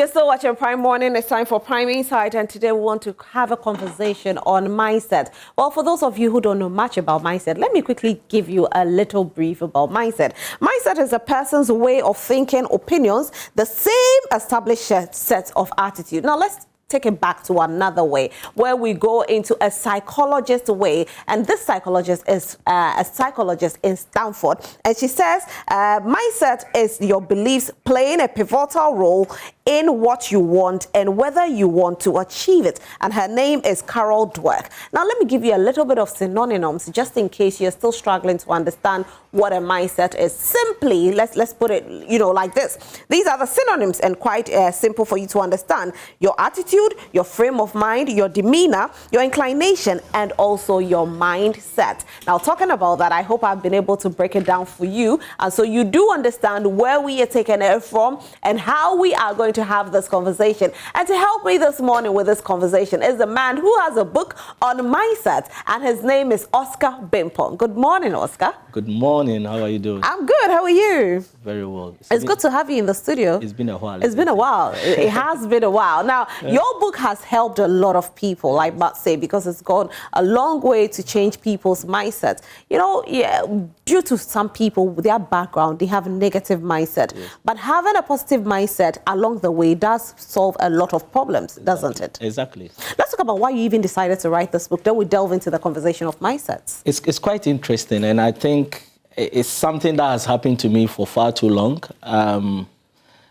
You're still watching Prime Morning. It's time for Prime Insight, and today we want to have a conversation on mindset. Well, for those of you who don't know much about mindset, let me quickly give you a little brief about mindset. Mindset is a person's way of thinking, opinions, the same established set of attitude. Now, let's take it back to another way, where we go into a psychologist way, and this psychologist is a psychologist in Stanford, and she says mindset is your beliefs playing a pivotal role in what you want and whether you want to achieve it. And her name is Carol Dweck. Now, let me give you a little bit of synonyms, just in case you're still struggling to understand what a mindset is. Simply, let's put it, like this. These are the synonyms, and quite simple for you to understand. Your attitude, your frame of mind, your demeanor, your inclination, and also your mindset. Now, talking about that, I hope I've been able to break it down for you, and so you do understand where we are taking it from and how we are going to have this conversation. And to help me this morning with this conversation is a man who has a book on mindset, and his name is Oscar Bimpong. Good morning, Oscar. Good morning. How are you doing? I'm good. How are you? Very well. It's good to have you in the studio. It's been a while. It's been a while. It has been a while. Now, your book has helped a lot of people, I must say, because it's gone a long way to change people's mindsets. Due to some people, their background, they have a negative mindset. Yes. But having a positive mindset along the way does solve a lot of problems, doesn't it? Exactly. Let's talk about why you even decided to write this book. Then we delve into the conversation of mindsets. It's quite interesting, and I think it's something that has happened to me for far too long.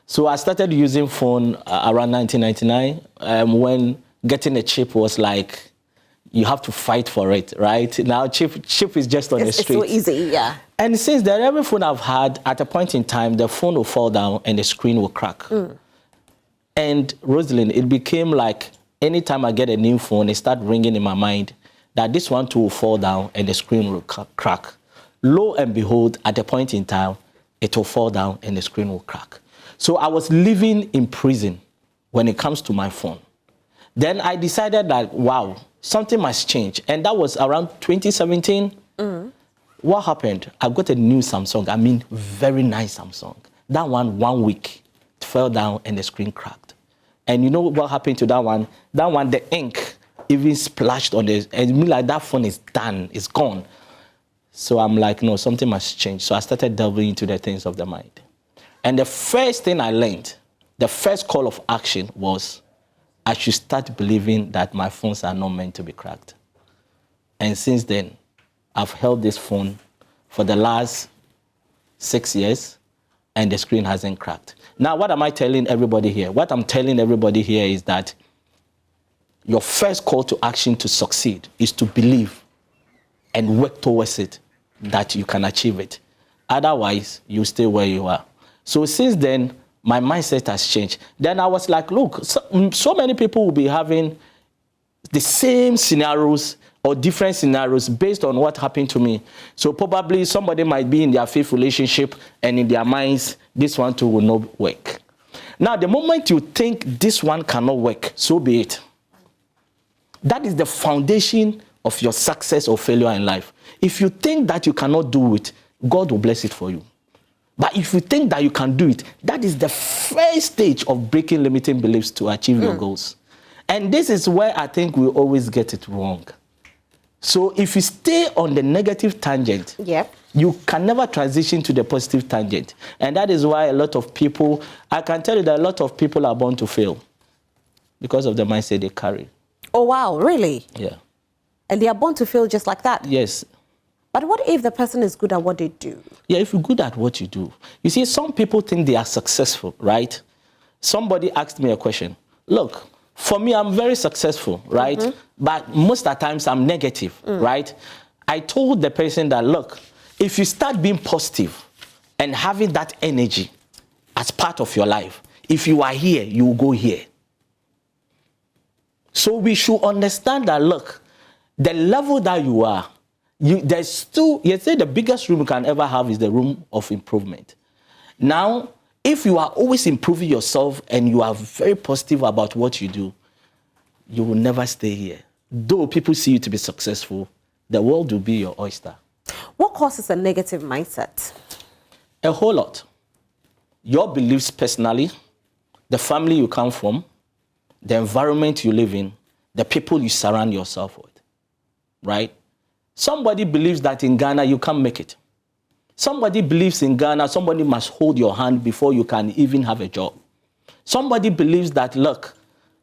So I started using phone around 1999 when getting a chip was like, you have to fight for it, right? Now chip is just on the street. It's so easy, yeah. And since then, every phone I've had, at a point in time, the phone will fall down and the screen will crack. And Rosalind, it became like anytime I get a new phone, it started ringing in my mind that this one too will fall down and the screen will crack. Lo and behold, at a point in time, it will fall down and the screen will crack. So I was living in prison when it comes to my phone. Then I decided that, wow, something must change. And that was around 2017. What happened? I got a new Samsung, very nice Samsung. That 1 week, it fell down and the screen cracked. And you know what happened to that one? That one, the ink even splashed on it. And it means like that phone is done, it's gone. So I'm like, no, something must change. So I started delving into the things of the mind. And the first thing I learned, the first call of action was, I should start believing that my phones are not meant to be cracked. And since then, I've held this phone for the last 6 years, and the screen hasn't cracked. Now, what am I telling everybody here? What I'm telling everybody here is that your first call to action to succeed is to believe and work towards it, that you can achieve it. Otherwise, you stay where you are. So since then, my mindset has changed. Then I was like, look, so many people will be having the same scenarios or different scenarios based on what happened to me. So probably somebody might be in their faith relationship, and in their minds, this one too will not work. Now, the moment you think this one cannot work, so be it. That is the foundation of your success or failure in life. If you think that you cannot do it, God will bless it for you. But if you think that you can do it, that is the first stage of breaking limiting beliefs to achieve your goals. And this is where I think we always get it wrong. So if you stay on the negative tangent, you can never transition to the positive tangent. And that is why a lot of people, I can tell you that a lot of people are born to fail because of the mindset they carry. Oh, wow, really? Yeah. And they are born to fail just like that? Yes. But what if the person is good at what they do? Yeah, if you're good at what you do. You see, some people think they are successful, right? Somebody asked me a question. Look, for me, I'm very successful, right? But most of the times I'm negative, right? I told the person that, look, if you start being positive and having that energy as part of your life, if you are here, you will go here. So we should understand that, look, the level that you are, there's still, you say the biggest room you can ever have is the room of improvement. Now, if you are always improving yourself and you are very positive about what you do, you will never stay here. Though people see you to be successful, the world will be your oyster. What causes a negative mindset? A whole lot. Your beliefs personally, the family you come from, the environment you live in, the people you surround yourself with, right? Somebody believes that in Ghana you can't make it. Somebody believes in Ghana, somebody must hold your hand before you can even have a job. Somebody believes that, look,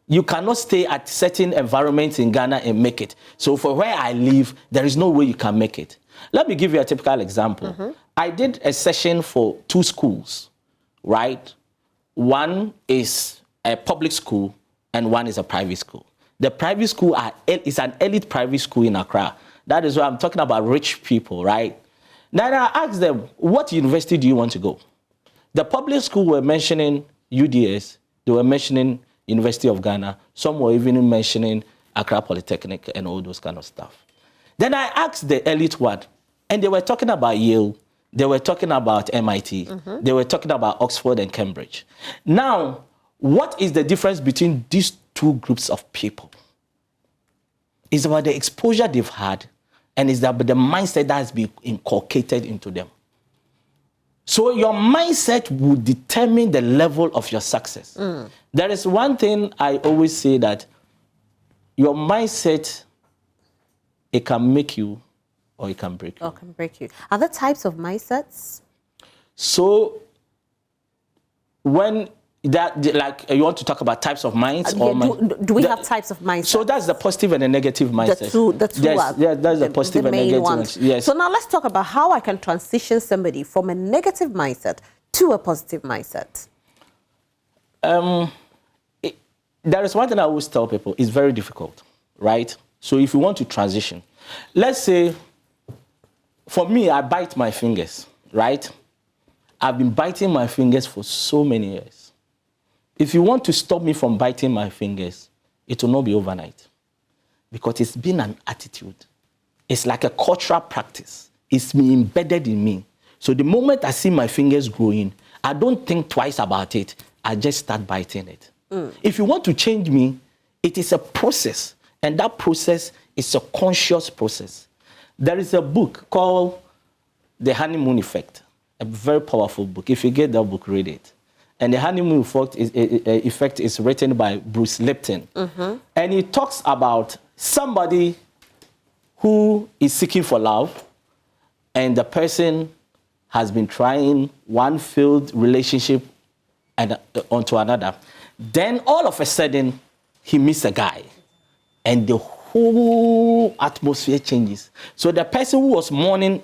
you cannot stay at certain environments in Ghana and make it. So for where I live, there is no way you can make it. Let me give you a typical example. I did a session for 2 schools, right? One is a public school and one is a private school. The private school is an elite private school in Accra. That is why I'm talking about rich people, right? Then I asked them, what university do you want to go? The public school were mentioning UDS, they were mentioning University of Ghana, some were even mentioning Accra Polytechnic and all those kind of stuff. Then I asked the elite one, and they were talking about Yale, they were talking about MIT, they were talking about Oxford and Cambridge. Now, what is the difference between these 2 groups of people? It's about the exposure they've had, and it's about the mindset that has been inculcated into them. So your mindset will determine the level of your success. There is one thing I always say, that your mindset, it can make you or it can break you. Or can break you. Are there types of mindsets? So when that, like, you want to talk about types of minds? Do we have types of mindsets? So that's the positive and the negative mindset. The two yes, yeah, that's the positive and negative ones. mindset. Yes. So now let's talk about how I can transition somebody from a negative mindset to a positive mindset. There is one thing I always tell people, it's very difficult, right? So if you want to transition, let's say, for me, I bite my fingers, right? I've been biting my fingers for so many years. If you want to stop me from biting my fingers, it will not be overnight, because it's been an attitude. It's like a cultural practice. It's been embedded in me. So the moment I see my fingers growing, I don't think twice about it. I just start biting it. If you want to change me, it is a process, and that process is a conscious process. There is a book called The Honeymoon Effect, a very powerful book. If you get that book, read it. And The Honeymoon Effect is written by Bruce Lipton. And he talks about somebody who is seeking for love, and the person has been trying one failed relationship and onto another. Then all of a sudden, he meets a guy, and the whole atmosphere changes. So the person who was mourning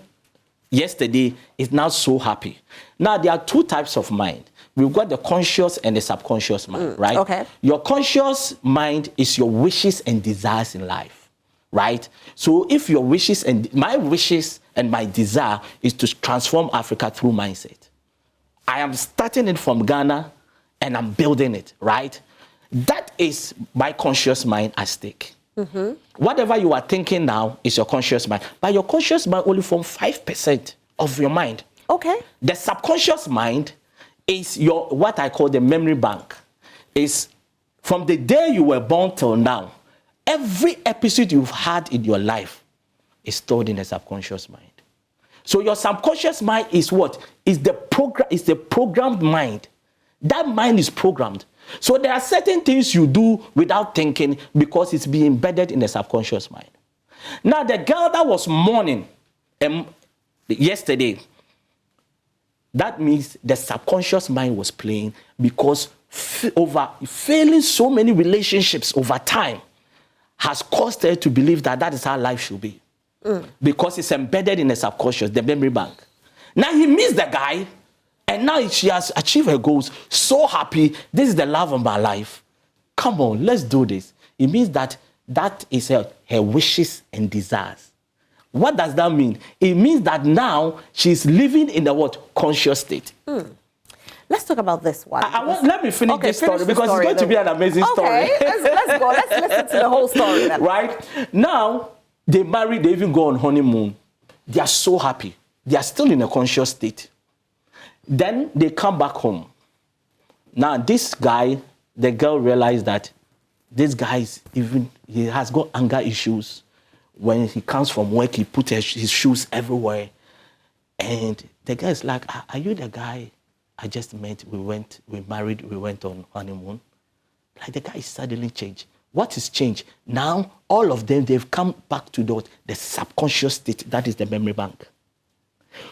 yesterday is now so happy. Now, there are 2 types of mind. We've got the conscious and the subconscious mind, right? Okay. Your conscious mind is your wishes and desires in life, right? So if your wishes and my wishes and my desire is to transform Africa through mindset. I am starting it from Ghana and I'm building it, right? That is my conscious mind at stake. Whatever you are thinking now is your conscious mind. But your conscious mind only forms 5% of your mind. Okay. The subconscious mind is your, what I call the memory bank. Is from the day you were born till now, every episode you've had in your life is stored in the subconscious mind. So your subconscious mind is what? Is the programmed mind. That mind is programmed. So there are certain things you do without thinking because it's being embedded in the subconscious mind. Now, the girl that was mourning yesterday, that means the subconscious mind was playing, because failing so many relationships over time has caused her to believe that that is how life should be. Because it's embedded in the subconscious, the memory bank. Now he meets the guy, and now she has achieved her goals. So happy, this is the love of my life. Come on, let's do this. It means that that is her wishes and desires. What does that mean? It means that now she's living in the what? Conscious state. Let's talk about this one. Let me finish this story, because it's going to be an amazing story. Okay, let's go. Let's listen to the whole story then. Right? Now, they marry, they even go on honeymoon. They are so happy. They are still in a conscious state. Then they come back home. Now, this guy, the girl realized that this guy he has got anger issues. When he comes from work, he puts his shoes everywhere. And the guy is like, are you the guy I just met, we married, we went on honeymoon. Like the guy suddenly changed. What is changed? Now, all of them, they've come back to the subconscious state, that is the memory bank.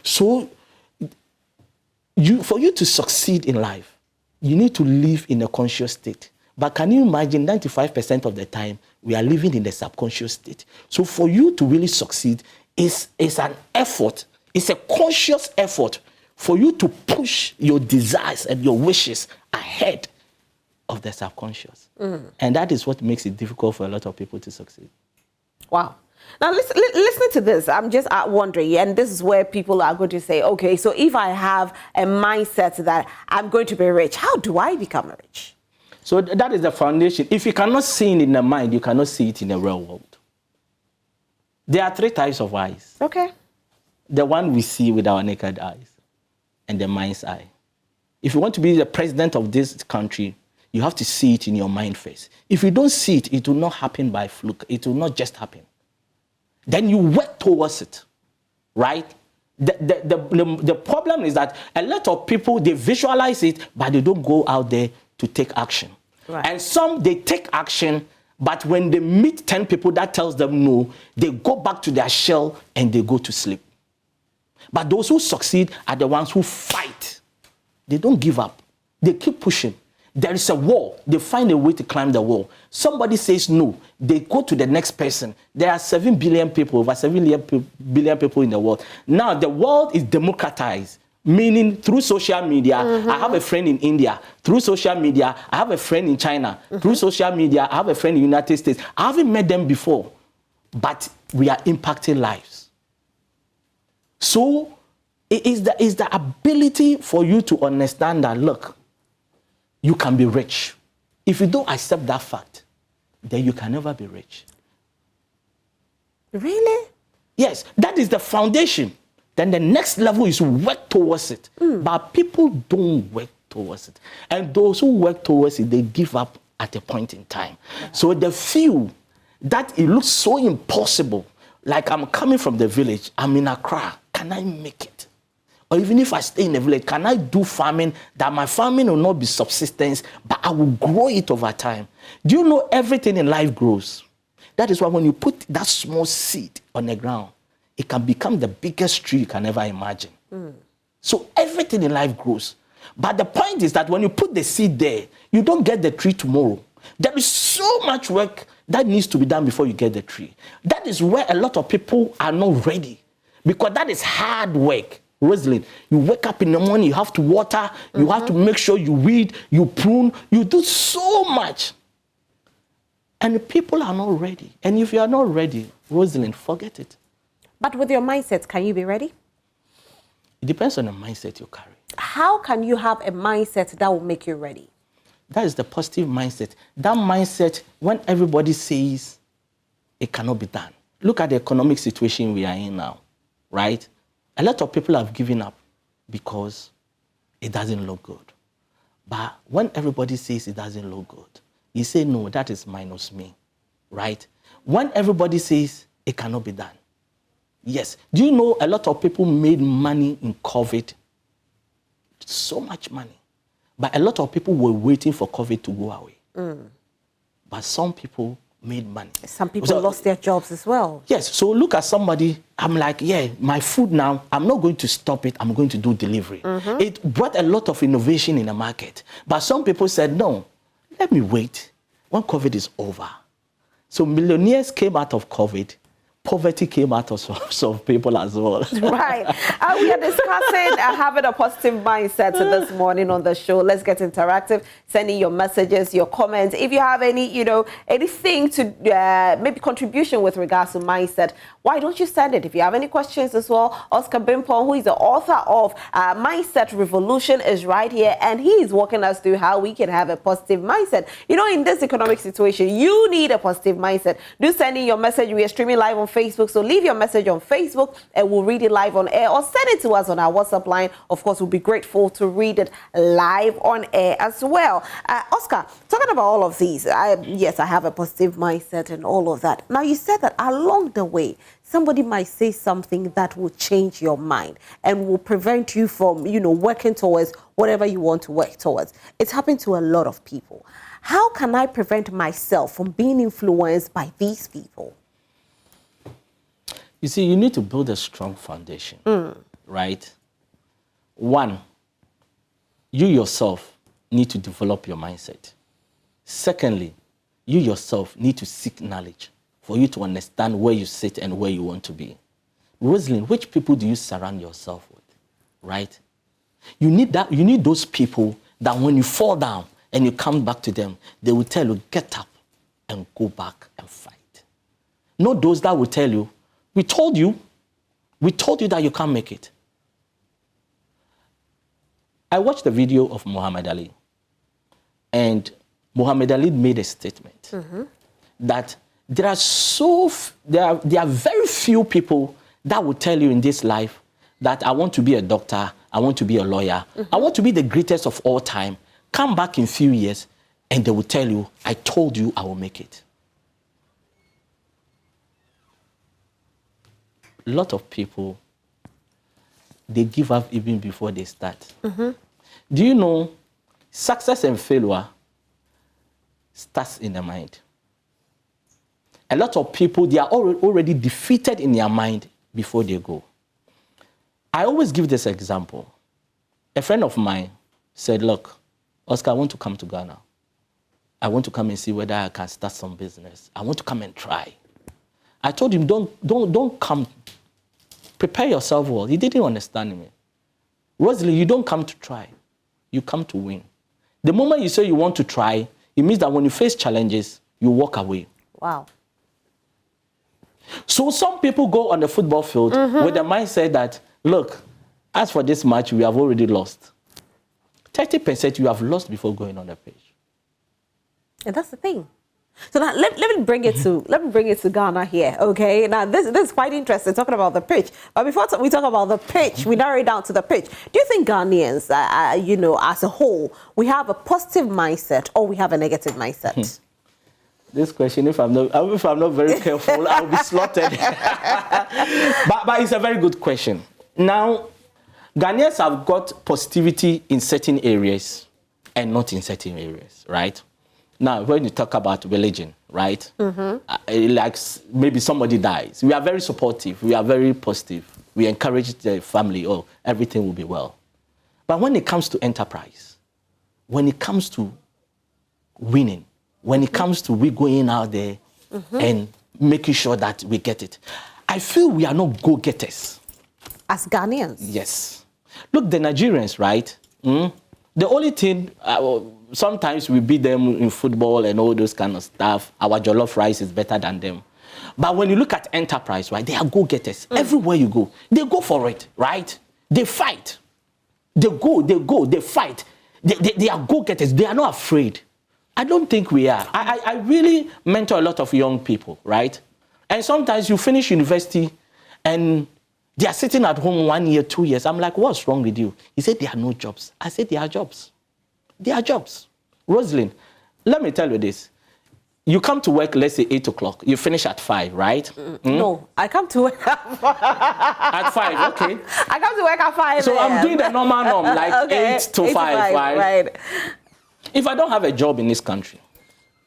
So, for you to succeed in life, you need to live in a conscious state. But can you imagine 95% of the time, we are living in the subconscious state. So for you to really succeed, it's an effort. It's a conscious effort for you to push your desires and your wishes ahead of the subconscious. And that is what makes it difficult for a lot of people to succeed. Wow. Now, listen to this. I'm just wondering, and this is where people are going to say, okay, so if I have a mindset that I'm going to be rich, how do I become rich? So that is the foundation. If you cannot see it in the mind, you cannot see it in the real world. There are 3 types of eyes. Okay. The one we see with our naked eyes and the mind's eye. If you want to be the president of this country, you have to see it in your mind first. If you don't see it, it will not happen by fluke. It will not just happen. Then you work towards it, right? The problem is that a lot of people, they visualize it, but they don't go out there to take action. Right. And some, they take action, but when they meet 10 people that tells them no, they go back to their shell and they go to sleep. But those who succeed are the ones who fight. They don't give up. They keep pushing. There is a wall. They find a way to climb the wall. Somebody says no. They go to the next person. There are 7 billion people, over 7 billion people in the world. Now, the world is democratized, meaning through social media, I have a friend in India. Through social media, I have a friend in China. Through social media, I have a friend in the United States. I haven't met them before, but we are impacting lives. So, it is the ability for you to understand that, look, you can be rich. If you don't accept that fact, then you can never be rich. Really? Yes, that is the foundation. Then the next level is work towards it. But people don't work towards it. And those who work towards it, they give up at a point in time. So the few that it looks so impossible, like I'm coming from the village, I'm in Accra, can I make it? Or even if I stay in the village, can I do farming that my farming will not be subsistence, but I will grow it over time? Do you know everything in life grows? That is why when you put that small seed on the ground, it can become the biggest tree you can ever imagine. So everything in life grows. But the point is that when you put the seed there, you don't get the tree tomorrow. There is so much work that needs to be done before you get the tree. That is where a lot of people are not ready, because that is hard work. Rosalind, you wake up in the morning, you have to water, you have to make sure you weed, you prune, you do so much. And the people are not ready. And if you are not ready, Rosalind, forget it. But with your mindset, can you be ready? It depends on the mindset you carry. How can you have a mindset that will make you ready? That is the positive mindset. That mindset, when everybody says it cannot be done. Look at the economic situation we are in now, right? A lot of people have given up because it doesn't look good. But when everybody says it doesn't look good, you say, no, that is minus me, right? When everybody says it cannot be done. Yes. Do you know a lot of people made money in COVID? So much money. But a lot of people were waiting for COVID to go away. But some people made money. Some people lost their jobs as well. Yes. So look at somebody, I'm like, yeah, my food now, I'm not going to stop it. I'm going to do delivery. It brought a lot of innovation in the market. But some people said, no, let me wait when COVID is over. So millionaires came out of COVID. Poverty came out of some people as well. Right. We are discussing having a positive mindset this morning on the show. Let's get interactive. Send in your messages, your comments. If you have any, anything to maybe contribution with regards to mindset, why don't you send it? If you have any questions as well, Oscar Bimpong, who is the author of Mindset Revolution, is right here, and he is walking us through how we can have a positive mindset. In this economic situation, you need a positive mindset. Do send in your message. We are streaming live on Facebook Facebook. So leave your message on Facebook and we'll read it live on air, or send it to us on our WhatsApp line. Of course, we'll be grateful to read it live on air as well. Oscar, talking about all of these, yes, I have a positive mindset and all of that. Now, you said that along the way, somebody might say something that will change your mind and will prevent you from, working towards whatever you want to work towards. It's happened to a lot of people. How can I prevent myself from being influenced by these people? You see, you need to build a strong foundation, right? One, you yourself need to develop your mindset. Secondly, you yourself need to seek knowledge for you to understand where you sit and where you want to be. Rosalind, which people do you surround yourself with, right? You need that. You need those people that when you fall down and you come back to them, they will tell you, get up and go back and fight. Not those that will tell you, we told you that you can't make it. I watched the video of Muhammad Ali, and Muhammad Ali made a statement that there are very few people that will tell you in this life that I want to be a doctor, I want to be a lawyer, I want to be the greatest of all time. Come back in a few years and they will tell you, I told you I will make it. A lot of people, they give up even before they start. Do you know success and failure starts in the mind? A lot of people, they are already defeated in their mind before they go. I always give this example. A friend of mine said, look, Oscar, I want to come to Ghana. I want to come and see whether I can start some business. I want to come and try. I told him, don't come. Prepare yourself well. He didn't understand me. Rosalie, you don't come to try. You come to win. The moment you say you want to try, it means that when you face challenges, you walk away. Wow. So some people go on the football field with the mindset that, look, as for this match, we have already lost. 30% you have lost before going on the pitch. And that's the thing. So now let me bring it to Ghana here, okay? Now this is quite interesting, talking about the pitch. But before we talk about the pitch, we narrow it down to the pitch. Do you think Ghanaians, as a whole, we have a positive mindset or we have a negative mindset? This question, if I'm not very careful, I'll be slaughtered. but it's a very good question. Now, Ghanaians have got positivity in certain areas and not in certain areas, right? Now, when you talk about religion, right? Like maybe somebody dies. We are very supportive. We are very positive. We encourage the family, oh, everything will be well. But when it comes to enterprise, when it comes to winning, when it comes to we going out there and making sure that we get it, I feel we are not go-getters. As Ghanaians? Yes. Look, the Nigerians, right? The only thing, sometimes we beat them in football and all those kind of stuff. Our jollof rice is better than them. But when you look at enterprise, right, they are go-getters. Everywhere you go, they go for it, right? They fight. They fight. They are go-getters. They are not afraid. I don't think we are. I really mentor a lot of young people, right? And sometimes you finish university and they are sitting at home 1 year, 2 years. I'm like, what's wrong with you? He said, there are no jobs. I said, there are jobs. There are jobs. Rosalind, let me tell you this. You come to work, let's say 8 o'clock. You finish at 5, right? No, I come to work at 5. At 5, okay. I come to work at 5. So I'm doing the normal norm, like okay. 8 to 5, right? If I don't have a job in this country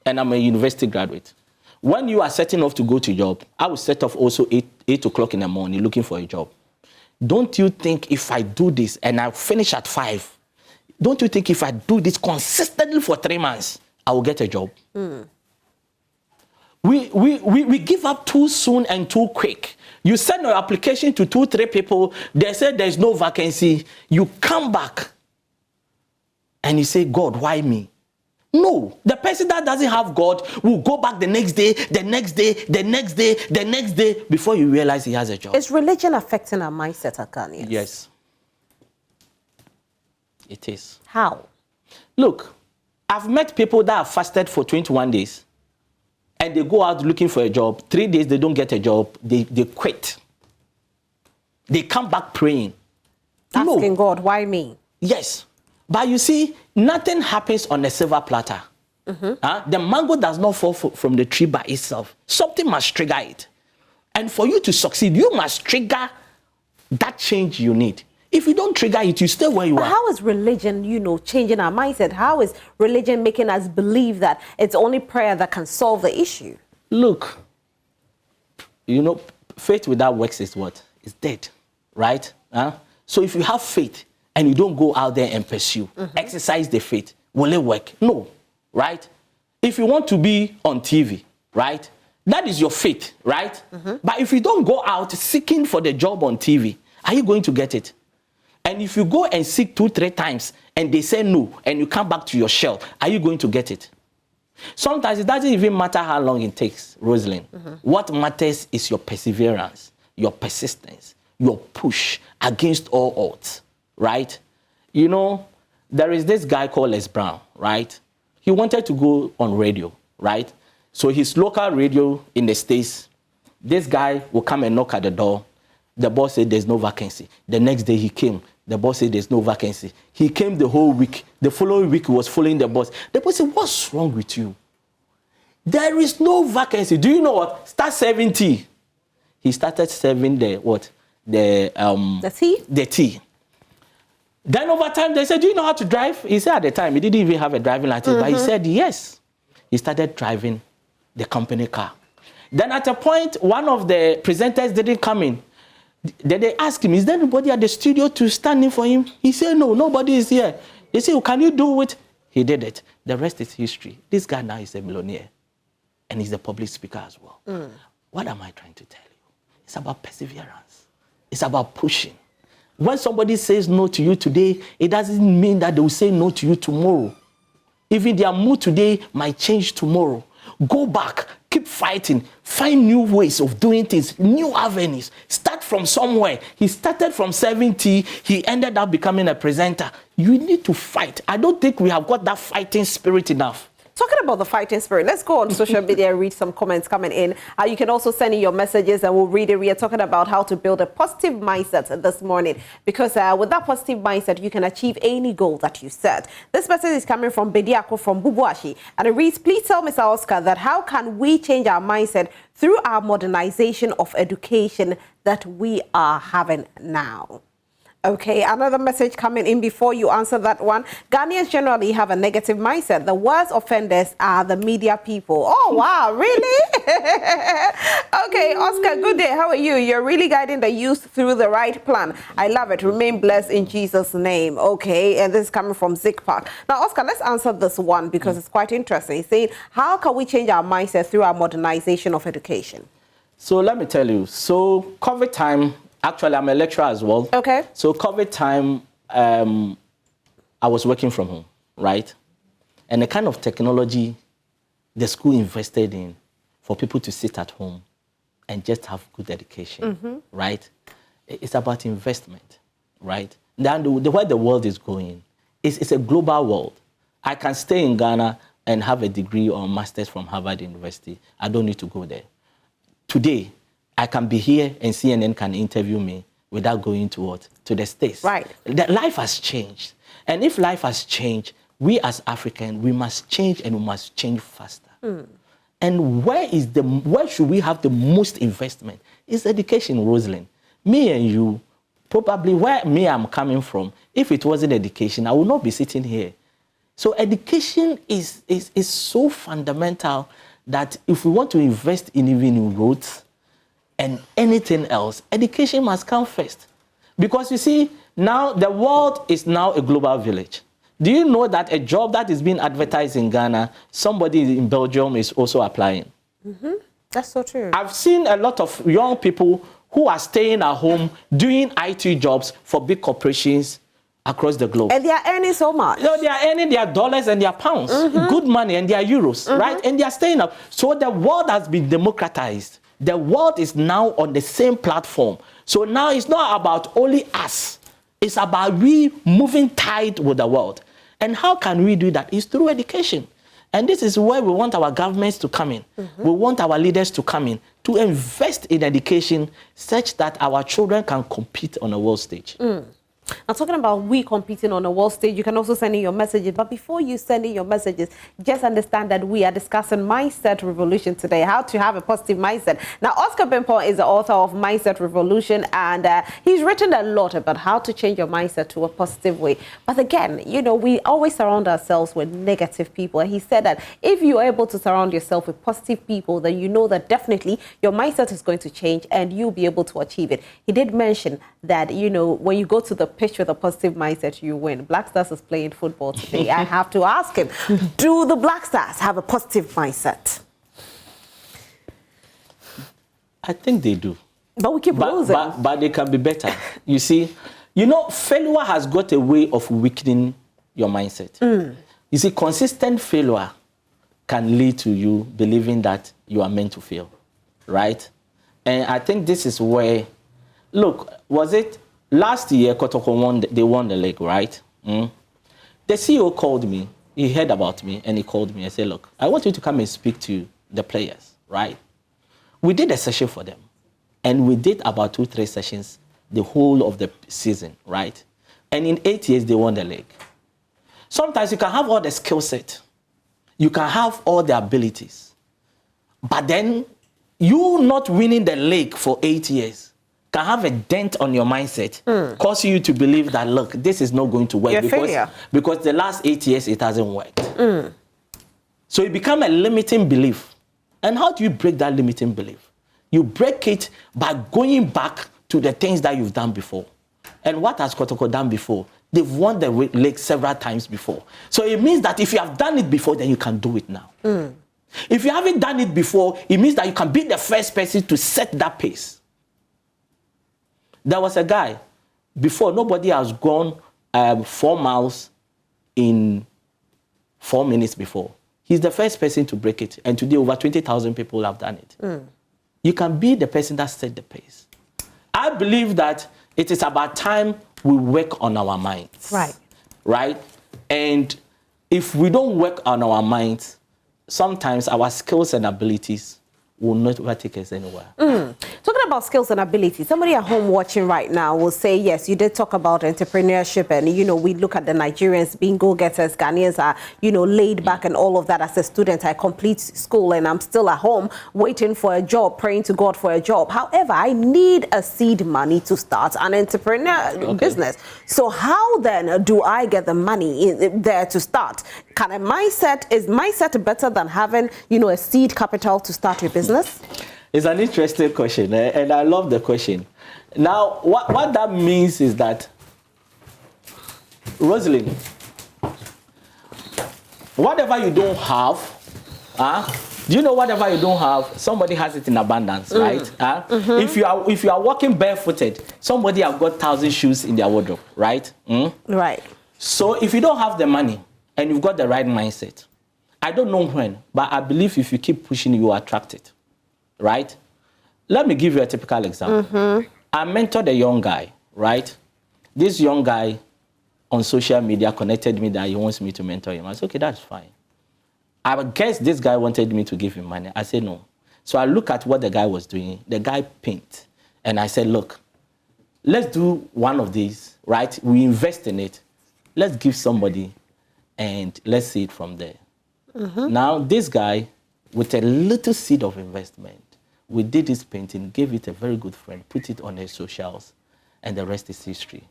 and I'm a university graduate, when you are setting off to go to job, I will set off also 8 o'clock in the morning looking for a job. Don't you think if I do this and I finish at 5, don't you think if I do this consistently for 3 months, I will get a job? We give up too soon and too quick. You send your application to 2-3 people, they say there's no vacancy, you come back and you say, God, why me? No, the person that doesn't have God will go back the next day, the next day, the next day, the next day, before you realize he has a job. Is religion affecting our mindset, Ghanaians? Yes. It is. How? Look, I've met people that have fasted for 21 days and they go out looking for a job. 3 days, they don't get a job. They quit. They come back praying. Asking God, why me? Yes. But you see, nothing happens on a silver platter. The mango does not fall from the tree by itself. Something must trigger it. And for you to succeed, you must trigger that change you need. If you don't trigger it, you stay where you are. How is religion, changing our mindset? How is religion making us believe that it's only prayer that can solve the issue? Look, faith without works is what? It's dead, right? So if you have faith and you don't go out there and pursue, exercise the faith, will it work? No, right? If you want to be on TV, right? That is your faith, right? But if you don't go out seeking for the job on TV, are you going to get it? And if you go and seek 2-3 times and they say no, and you come back to your shell, are you going to get it? Sometimes it doesn't even matter how long it takes, Rosalind. What matters is your perseverance, your persistence, your push against all odds, right? There is this guy called Les Brown, right? He wanted to go on radio, right? So his local radio in the States, this guy will come and knock at the door. The boss said there's no vacancy. The next day he came. The boss said there's no vacancy. He came the whole week. The following week he was following the boss. The boss said, what's wrong with you? There is no vacancy. Do you know what? Start serving tea. He started serving the tea? The tea. Then over time they said, do you know how to drive? He said at the time he didn't even have a driving license, but he said yes. He started driving the company car. Then at a point, one of the presenters didn't come in. Then they asked him, is there anybody at the studio to stand in for him? He said, no, nobody is here. They said, well, can you do it? He did it. The rest is history. This guy now is a millionaire. And he's a public speaker as well. What am I trying to tell you? It's about perseverance. It's about pushing. When somebody says no to you today, it doesn't mean that they will say no to you tomorrow. Even their mood today might change tomorrow. Go back, keep fighting, find new ways of doing things, new avenues. Start from somewhere. He started from 70, he ended up becoming a presenter. You need to fight. I don't think we have got that fighting spirit enough. Talking about the fighting spirit, let's go on social media and read some comments coming in. You can also send in your messages and we'll read it. We are talking about how to build a positive mindset this morning because with that positive mindset, you can achieve any goal that you set. This message is coming from Bediako from Bubuashi and it reads, please tell Mr. Oscar that how can we change our mindset through our modernization of education that we are having now? Okay, another message coming in before you answer that one. Ghanaians generally have a negative mindset. The worst offenders are the media people. Oh, wow, really? Okay, Oscar, good day. How are you? You're really guiding the youth through the right plan. I love it. Remain blessed in Jesus' name. Okay, and this is coming from Zik Park. Now, Oscar, let's answer this one because it's quite interesting. He's saying, how can we change our mindset through our modernization of education? So let me tell you. So COVID time, actually, I'm a lecturer as well. Okay. So COVID time, I was working from home, right? And the kind of technology the school invested in for people to sit at home and just have good education, right? It's about investment, right? Then where the world is going, it's a global world. I can stay in Ghana and have a degree or master's from Harvard University. I don't need to go there. Today, I can be here and CNN can interview me without going to what? To the States. Right. Life has changed. And if life has changed, we as Africans, we must change and we must change faster. And where should we have the most investment? It's education, Rosalind. Me and you, probably where I'm coming from, if it wasn't education, I would not be sitting here. So education is so fundamental that if we want to invest in even in roads and anything else, education must come first. Because you see, now the world is now a global village. Do you know that a job that is being advertised in Ghana, somebody in Belgium is also applying? That's so true. I've seen a lot of young people who are staying at home doing IT jobs for big corporations across the globe. And they are earning so much. No, they are earning their dollars and their pounds, good money, and their euros, right? And they are staying up. So the world has been democratized. The world is now on the same platform. So now it's not about only us. It's about we moving tight with the world. And how can we do that? It's through education. And this is where we want our governments to come in. We want our leaders to come in, to invest in education such that our children can compete on a world stage. Now, talking about we competing on a world stage, you can also send in your messages. But before you send in your messages, just understand that we are discussing Mindset Revolution today, how to have a positive mindset. Now, Oscar Bempor is the author of Mindset Revolution, and he's written a lot about how to change your mindset to a positive way. But again, you know, we always surround ourselves with negative people. And he said that if you're able to surround yourself with positive people, then you know that definitely your mindset is going to change and you'll be able to achieve it. He did mention that, you know, when you go to the pitch with a positive mindset, you win. Black Stars is playing football today. I have to ask him, do the Black Stars have a positive mindset? I think they do. But we keep losing. But they can be better. You see, you know, failure has got a way of weakening your mindset. You see, consistent failure can lead to you believing that you are meant to fail, right? And I think this is where, look, was it last year, Kotoko they won the league, right? The CEO called me. He heard about me, and he called me and said, look, I want you to come and speak to the players, right? We did a session for them, and we did about 2-3 sessions the whole of the season, right? And in 8 years, they won the league. Sometimes you can have all the skill set. You can have all the abilities. But then, you not winning the league for 8 years can have a dent on your mindset, cause you to believe that, look, this is not going to work because the last 8 years it hasn't worked. So it becomes a limiting belief. And how do you break that limiting belief? You break it by going back to the things that you've done before. And what has Kotoko done before? They've won the league several times before. So it means that if you have done it before, then you can do it now. If you haven't done it before, it means that you can be the first person to set that pace. There was a guy, before, nobody has gone 4 miles in 4 minutes before. He's the first person to break it. And today, over 20,000 people have done it. You can be the person that set the pace. I believe that it is about time we work on our minds. Right? And if we don't work on our minds, sometimes our skills and abilities will not take us anywhere. Talking about skills and abilities, somebody at home watching right now will say, yes, you did talk about entrepreneurship, and, you know, we look at the Nigerians being go-getters. Ghanaians are, you know, laid back and all of that. As a student, I complete school and I'm still at home waiting for a job, praying to God for a job. However, I need a seed money to start an entrepreneur business. So how then do I get the money there to start? Can a mindset, is mindset better than having, you know, a seed capital to start your business? It's an interesting question, and I love the question. Now, what that means is that, Rosalind, whatever you don't have, do you know whatever you don't have, somebody has it in abundance, right? If you are walking barefooted, somebody have got 1,000 shoes in their wardrobe, right? Right. So if you don't have the money and you've got the right mindset, I don't know when, but I believe if you keep pushing, you attract it. Right? Let me give you a typical example. I mentored a young guy, right? This young guy on social media connected me that he wants me to mentor him. I said, okay, that's fine. I guess this guy wanted me to give him money. I said, no. So I look at what the guy was doing. The guy paint. And I said, look, let's do one of these, right? We invest in it. Let's give somebody and let's see it from there. Now, this guy, with a little seed of investment, we did his painting, gave it a very good friend, put it on his socials, and the rest is history.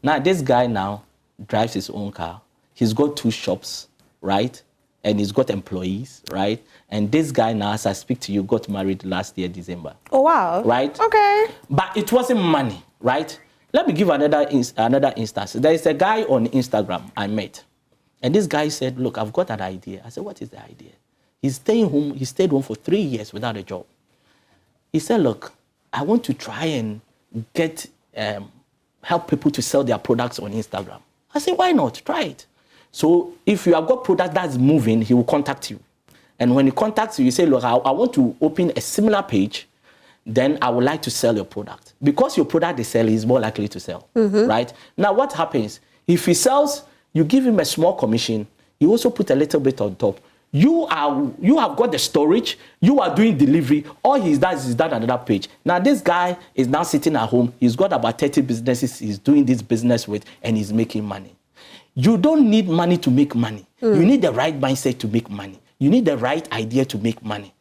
Now, this guy now drives his own car. He's got 2 shops, right? And he's got employees, right? And this guy now, as I speak to you, got married last year, December. Oh, wow. Right? Okay. But it wasn't money, right? Let me give another instance. There is a guy on Instagram I met. And this guy said, look, I've got an idea. I said, what is the idea? He's staying home. He stayed home for 3 years without a job. He said, look, I want to try and get help people to sell their products on Instagram. I said, why not? Try it. So if you have got product that's moving, he will contact you. And when he contacts you, you say, look, I want to open a similar page. Then I would like to sell your product. Because your product is selling, he's more likely to sell, right? Now, what happens? If he sells, you give him a small commission. You also put a little bit on top. You have got the storage, you are doing delivery, all he does is that another page. Now this guy is now sitting at home, he's got about 30 businesses he's doing this business with, and he's making money. You don't need money to make money. You need the right mindset to make money. You need the right idea to make money.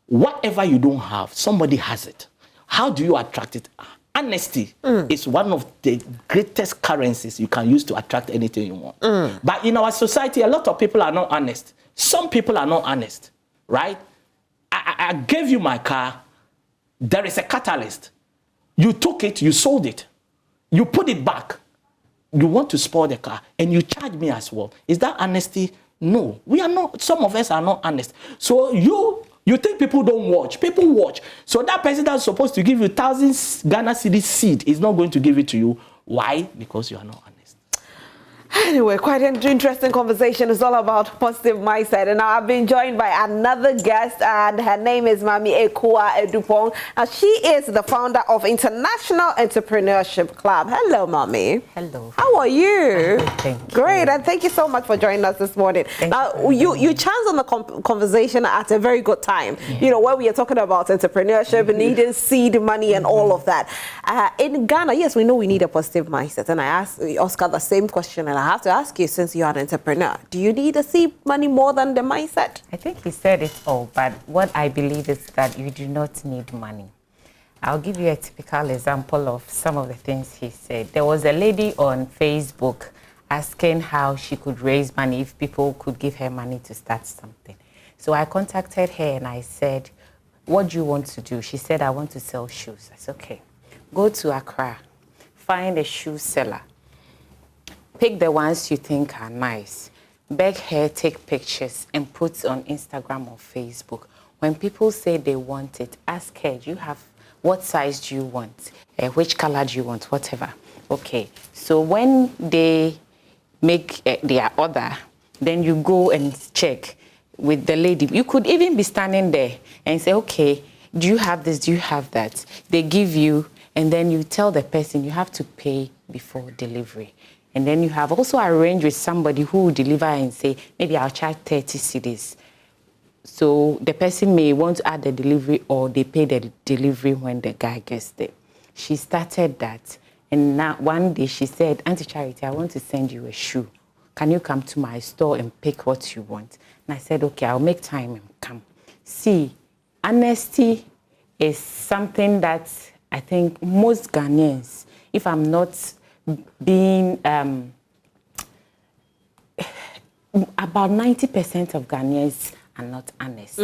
Whatever you don't have, somebody has it. How do you attract it? Honesty is one of the greatest currencies you can use to attract anything you want. But in our society, a lot of people are not honest. Some people are not honest, right? I gave you my car. There is a catalyst. You took it, you sold it. You put it back. You want to spoil the car, and you charge me as well. Is that honesty? No, we are not. Some of us are not honest. So you think people don't watch? People watch. So that person that's supposed to give you 1,000 Ghana cedis seed is not going to give it to you. Why? Because you are not honest. Anyway, quite an interesting conversation. It's all about positive mindset. And now I've been joined by another guest, and her name is Mami Ekua Edupong. And she is the founder of International Entrepreneurship Club. Hello, Mami. Hello. How are you? Thank you. Great, and thank you so much for joining us this morning. Now, you chanced on the conversation at a very good time. Yeah. You know, where we are talking about entrepreneurship, needing seed money and all of that. In Ghana, yes, we know we need a positive mindset. And I asked Oscar the same question, and I have to ask you, since you are an entrepreneur, do you need to see money more than the mindset? I think he said it all, but what I believe is that you do not need money. I'll give you a typical example of some of the things he said. There was a lady on Facebook asking how she could raise money if people could give her money to start something. So I contacted her and I said, what do you want to do? She said, I want to sell shoes. I said, okay, go to Accra, find a shoe seller. Pick the ones you think are nice. Beg her, take pictures, and put on Instagram or Facebook. When people say they want it, ask her, do you have, what size do you want? Which color do you want? Whatever. Okay. So when they make their order, then you go and check with the lady. You could even be standing there and say, okay, do you have this? Do you have that? They give you, and then you tell the person you have to pay before delivery. And then you have also arranged with somebody who will deliver and say, maybe I'll charge 30 cedis. So the person may want to add the delivery, or they pay the delivery when the guy gets there. She started that. And now one day she said, Auntie Charity, I want to send you a shoe. Can you come to my store and pick what you want? And I said, okay, I'll make time and come. See, honesty is something that I think most Ghanaians, if I'm not being about 90% of Ghanaians are not honest.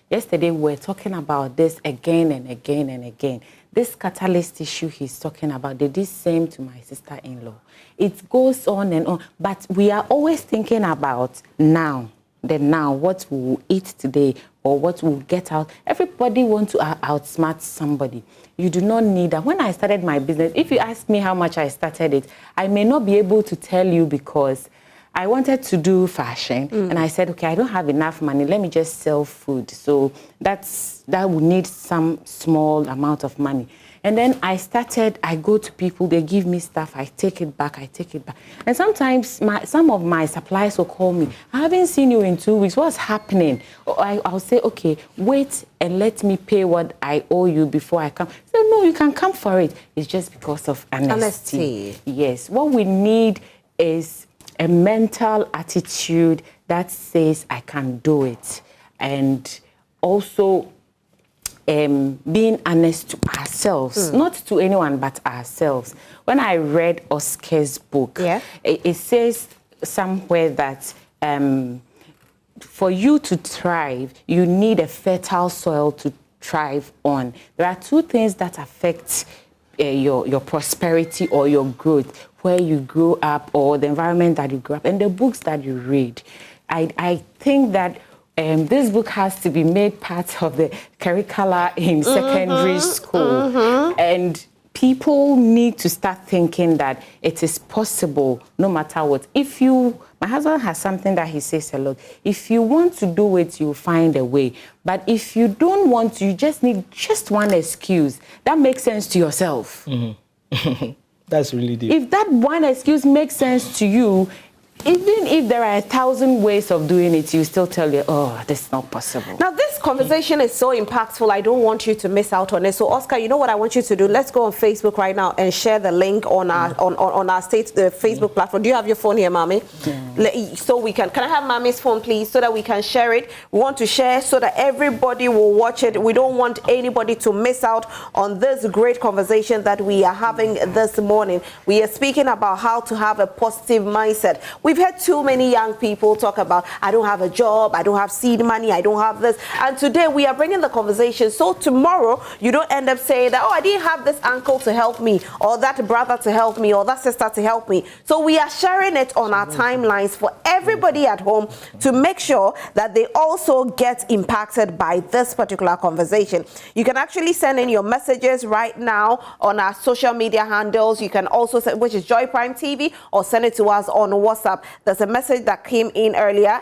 Yesterday we were talking about this again and again and again. This catalyst issue he's talking about, they did same to my sister-in-law. It goes on and on, but we are always thinking about now, what we'll eat today or what we'll get out. Everybody wants to outsmart somebody. You do not need that. When I started my business, if you ask me how much I started it, I may not be able to tell you because I wanted to do fashion and I said, okay, I don't have enough money. Let me just sell food. So that would need some small amount of money. And then I go to people, they give me stuff, I take it back. And sometimes some of my suppliers will call me, I haven't seen you in 2 weeks, what's happening? Or I'll say, okay, wait and let me pay what I owe you before I come. So no, you can come for it. It's just because of honesty. Yes, what we need is a mental attitude that says, I can do it. And also, being honest to ourselves, not to anyone but ourselves. When I read Oscar's book, it says somewhere that for you to thrive, you need a fertile soil to thrive on. There are two things that affect your prosperity or your growth, where you grow up or the environment that you grow up, and the books that you read. I think that this book has to be made part of the curricula in secondary school. And people need to start thinking that it is possible no matter what. My husband has something that he says a lot. If you want to do it, you'll find a way. But if you don't want to, you just need just one excuse. That makes sense to yourself. That's really deep. If that one excuse makes sense to you, Even if there are 1,000 ways of doing it, you still tell you, oh, this is not possible. Now, this conversation is so impactful. I don't want you to miss out on it. So, Oscar, you know what I want you to do? Let's go on Facebook right now and share the link on our on our the Facebook platform. Do you have your phone here, Mommy? So we can I have Mommy's phone, please, so that we can share it? We want to share so that everybody will watch it. We don't want anybody to miss out on this great conversation that we are having this morning. We are speaking about how to have a positive mindset. We've had too many young people talk about, I don't have a job, I don't have seed money, I don't have this. And today we are bringing the conversation so tomorrow you don't end up saying that, oh, I didn't have this uncle to help me, or that brother to help me, or that sister to help me. So we are sharing it on our timelines for everybody at home to make sure that they also get impacted by this particular conversation. You can actually send in your messages right now on our social media handles. You can also send, which is Joy Prime TV, or send it to us on WhatsApp. There's a message that came in earlier.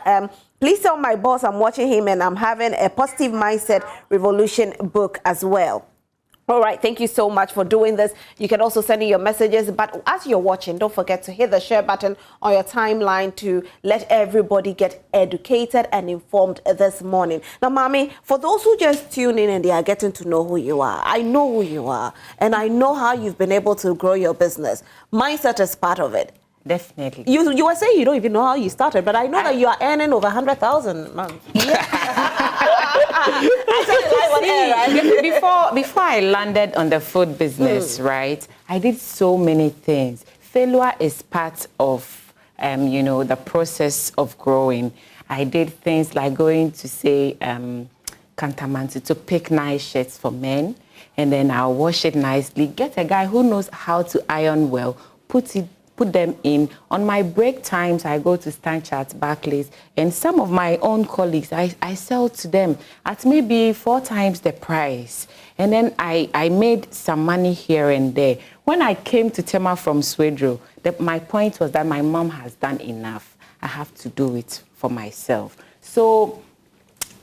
Please tell my boss I'm watching him and I'm having a positive mindset revolution book as well. All right, thank you so much for doing this. You can also send in your messages, but as you're watching, don't forget to hit the share button on your timeline to let everybody get educated and informed this morning. Now, Mommy, for those who just tune in and they are getting to know who you are, I know who you are, and I know how you've been able to grow your business. Mindset is part of it. Definitely. You were saying you don't even know how you started, but I know that you are earning over 100,000 a month. Before I landed on the food business, right, I did so many things. Failure is part of, the process of growing. I did things like going to say, Kantamanti to pick nice shirts for men, and then I'll wash it nicely, get a guy who knows how to iron well, put them in. On my break times, I go to Stanchart, Barclays, and some of my own colleagues, I sell to them at maybe 4 times the price. And then I made some money here and there. When I came to Tema from Swedro, my point was that my mom has done enough. I have to do it for myself. So,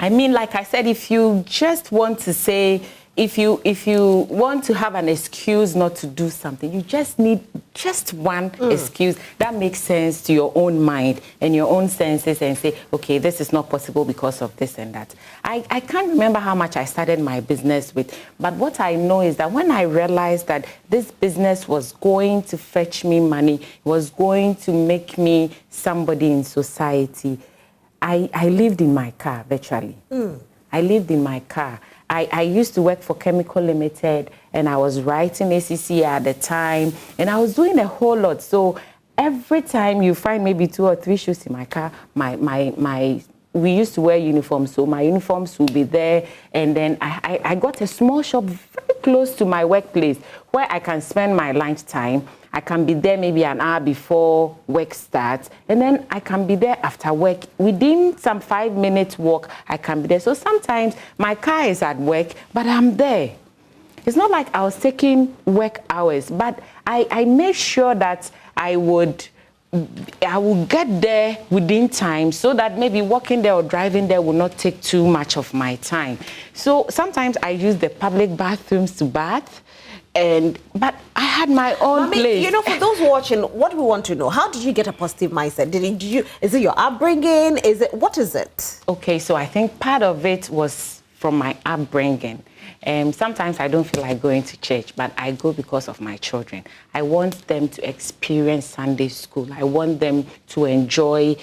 I mean, like I said, if you just want to say, if you want to have an excuse not to do something, you just need just one excuse that makes sense to your own mind and your own senses, and say, okay, this is not possible because of this and that. I can't remember how much I started my business with, but what I know is that when I realized that this business was going to fetch me money, was going to make me somebody in society, I lived in my car virtually. I lived in my car. I used to work for Chemical Limited, and I was writing ACC at the time, and I was doing a whole lot. So every time you find maybe 2 or 3 shoes in my car, we used to wear uniforms, so my uniforms will be there. And then I got a small shop very close to my workplace where I can spend my lunchtime. I can be there maybe an hour before work starts, and then I can be there after work. Within some 5-minute walk, I can be there. So sometimes my car is at work, but I'm there. It's not like I was taking work hours, but I made sure that I would get there within time, so that maybe walking there or driving there will not take too much of my time. So sometimes I use the public bathrooms to bath. But I had my own place. You know, for those watching, what we want to know, how did you get a positive mindset? Is it your upbringing? What is it? Okay, so I think part of it was from my upbringing. Sometimes I don't feel like going to church, but I go because of my children. I want them to experience Sunday school. I want them to enjoy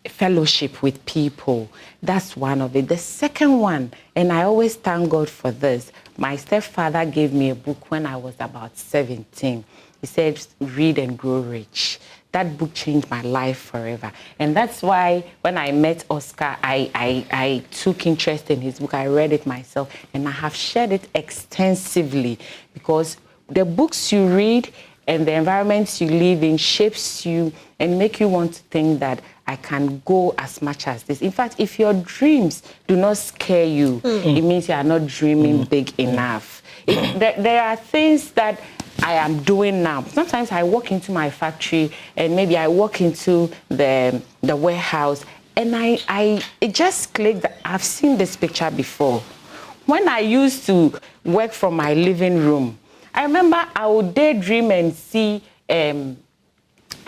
fellowship with people. That's one of it. The second one, and I always thank God for this, my stepfather gave me a book when I was about 17. He said, read and grow rich. That book changed my life forever. And that's why when I met Oscar, I took interest in his book. I read it myself, and I have shared it extensively, because the books you read and the environments you live in shapes you and make you want to think that I can go as much as this. In fact, if your dreams do not scare you, it means you are not dreaming big enough. There are things that I am doing now. Sometimes I walk into my factory, and maybe I walk into the warehouse, and it just clicked that I've seen this picture before. When I used to work from my living room, I remember I would daydream and see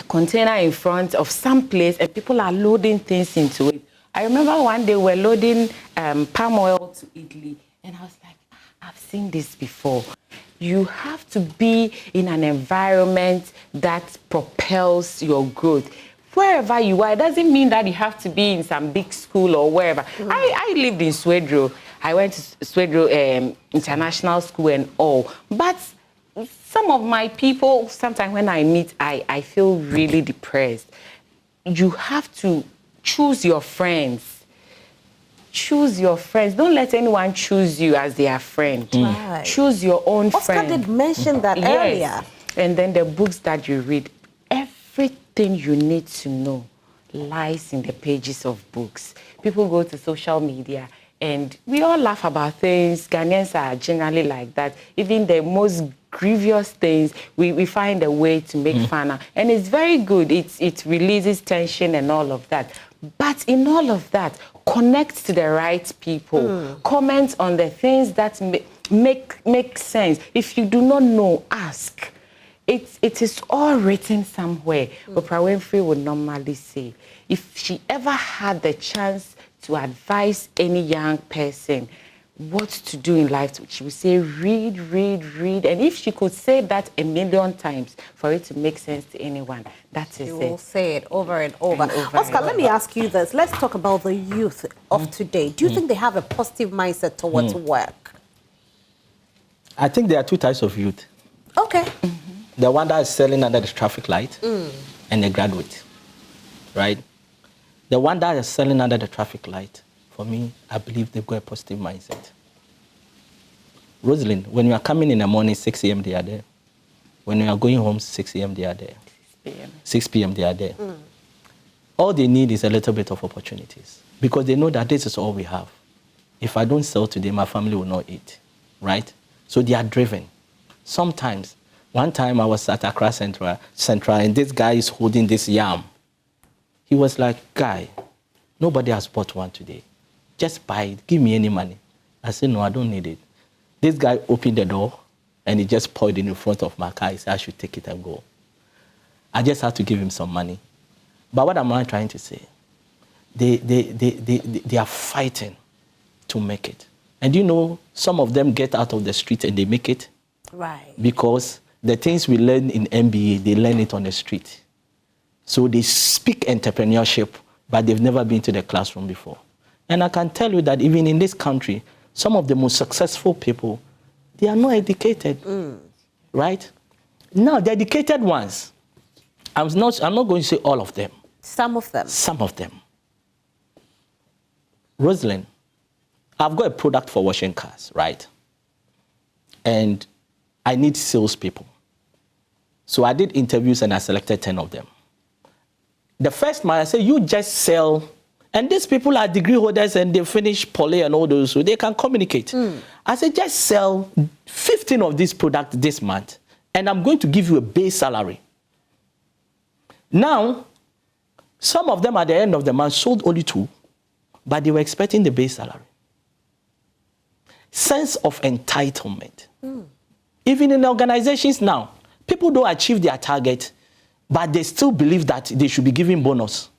container in front of some place and people are loading things into it. I remember one day we're loading palm oil to Italy, and I was like, I've seen this before. You have to be in an environment that propels your growth. Wherever you are, it doesn't mean that you have to be in some big school or wherever. I lived in Swedro. I went to Swedro International School and all. But some of my people, sometimes when I meet, I feel really depressed. You have to choose your friends. Choose your friends. Don't let anyone choose you as their friend. Right. Choose your own Oscar friend. did mention that earlier. Yes. And then the books that you read, everything you need to know lies in the pages of books. People go to social media and we all laugh about things. Ghanaians are generally like that. Even the most grievous things, we find a way to make fun of. And it's very good. It releases tension and all of that. But in all of that, connect to the right people. Comment on the things that make sense. If you do not know, ask. It is all written somewhere. Oprah Winfrey would normally say, if she ever had the chance to advise any young person what to do in life, she would say, read, read, read. And if she could say that 1,000,000 times for it to make sense to anyone, that is it. You will say it over and over. over Oscar, and let me ask you this. Let's talk about the youth of today. Do you think they have a positive mindset towards work? I think there are two types of youth. Okay. The one that is selling under the traffic light and the graduate, right? The one that is selling under the traffic light, for me, I believe they've got a positive mindset. Rosalind, when you are coming in the morning, 6 a.m., they are there. When you are going home, 6 a.m., they are there. 6 p.m., they are there. All they need is a little bit of opportunities because they know that this is all we have. If I don't sell today, my family will not eat, right? So they are driven. Sometimes, one time I was at Accra Central, and this guy is holding this yam. He was like, guy, nobody has bought one today. Just buy it. Give me any money. I said, no, I don't need it. This guy opened the door, and he just poured it in front of my car. He said, I should take it and go. I just had to give him some money. But what am I trying to say? They are fighting to make it. And you know, some of them get out of the street and they make it. Right. Because the things we learn in MBA, they learn it on the street. So they speak entrepreneurship, but they've never been to the classroom before. And I can tell you that even in this country, some of the most successful people, they are not educated, right? Now, the educated ones, I'm not going to say all of them. Some of them. Some of them. Rosalind, I've got a product for washing cars, right? And I need salespeople. So I did interviews and I selected 10 of them. The first man, I said, you just sell. And these people are degree holders and they finish poly and all those, so they can communicate. I said, just sell 15 of these products this month, and I'm going to give you a base salary. Now, some of them at the end of the month sold only 2, but they were expecting the base salary. Sense of entitlement. Even in organizations now, people don't achieve their target, but they still believe that they should be given bonus.